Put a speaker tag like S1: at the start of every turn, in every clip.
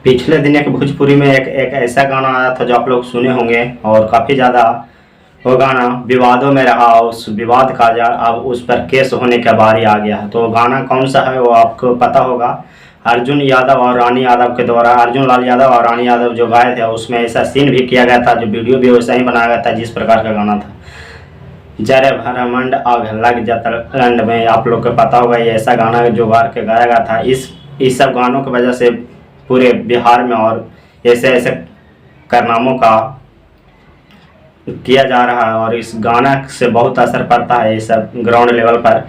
S1: पिछले दिन एक भोजपुरी में एक ऐसा गाना आया था जो आप लोग सुने होंगे और काफ़ी ज़्यादा वो गाना विवादों में रहा। उस विवाद का अब उस पर केस होने का बारी आ गया है। तो गाना कौन सा है वो आपको पता होगा। अर्जुन यादव और रानी यादव के द्वारा, अर्जुन लाल यादव और रानी यादव जो गाए थे, उसमें ऐसा सीन भी किया गया था, जो वीडियो भी वैसा ही बनाया गया था जिस प्रकार का गाना था। जरे भरमंड आग लग जाता रंड में, आप लोग को पता होगा ये ऐसा गाना जो गा के गाया गया था। इस सब गानों की वजह से पूरे बिहार में और ऐसे ऐसे कारनामों का किया जा रहा है और इस गाना से बहुत असर पड़ता है ये सब ग्राउंड लेवल पर।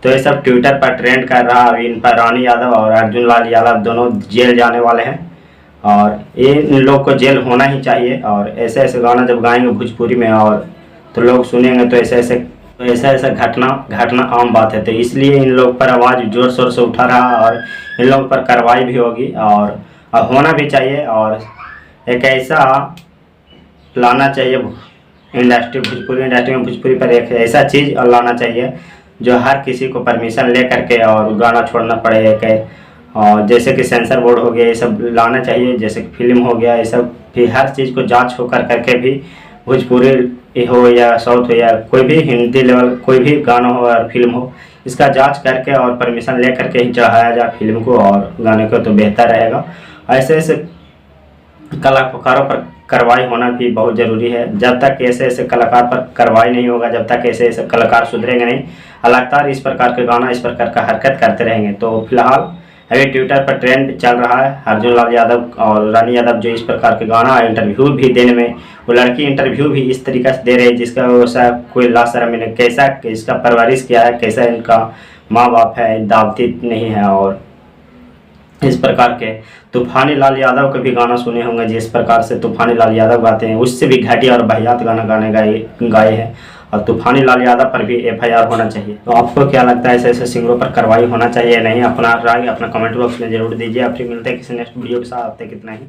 S1: तो ये सब ट्विटर पर ट्रेंड कर रहा है। इन पर रानी यादव और अर्जुन लाल यादव दोनों जेल जाने वाले हैं और इन लोग को जेल होना ही चाहिए। और ऐसे ऐसे गाना जब गाएंगे भोजपुरी में और तो लोग सुनेंगे तो ऐसा घटना आम बात है। तो इसलिए इन लोग पर आवाज़ जोर शोर से उठा रहा है और इन लोग पर कार्रवाई भी होगी और होना भी चाहिए। और एक ऐसा लाना चाहिए भोजपुरी इंडस्ट्री में, भोजपुरी पर एक ऐसा चीज़ लाना चाहिए जो हर किसी को परमिशन ले करके और गाना छोड़ना पड़े। और जैसे कि सेंसर बोर्ड हो गया, ये सब लाना चाहिए। जैसे कि फिल्म हो गया, ये सब भी हर चीज़ को जांच हो करके भी भोजपुरी हो या साउथ हो या कोई भी हिंदी लेवल कोई भी गाना हो और फिल्म हो, इसका जांच करके और परमिशन ले करके ही चढ़ाया जाए फिल्म को और गाने को, तो बेहतर रहेगा। ऐसे ऐसे कलाकारों पर कार्रवाई होना भी बहुत ज़रूरी है। जब तक ऐसे ऐसे कलाकार पर कार्रवाई नहीं होगा, जब तक ऐसे ऐसे कलाकार सुधरेंगे नहीं, लगातार इस प्रकार के गाना, इस प्रकार का हरकत करते रहेंगे। तो फिलहाल अभी ट्विटर पर ट्रेंड चल रहा है अर्जुन लाल यादव और रानी यादव जो इस प्रकार के गाना इंटरव्यू भी देने में, वो लड़की इंटरव्यू भी इस तरीके से दे रही है जिसका वैसा कोई लाशर्म नहीं, कैसा इसका परवरिश किया है, कैसा इनका माँ बाप है, दावती नहीं है। और इस प्रकार के तूफानी लाल यादव के भी गाना सुने होंगे जिस प्रकार से तूफानी लाल यादव गाते हैं, उससे भी घटिया और वाहियात गाना गाए हैं। और तूफानी लाल यादव पर भी FIR होना चाहिए। तो आपको क्या लगता है, ऐसे ऐसे सिंगरों पर कार्रवाई होना चाहिए या नहीं? अपना राय अपना कमेंट बॉक्स में जरूर दीजिए। आप फिर मिलते हैं किसी नेक्स्ट वीडियो के साथ। अब तक इतना ही।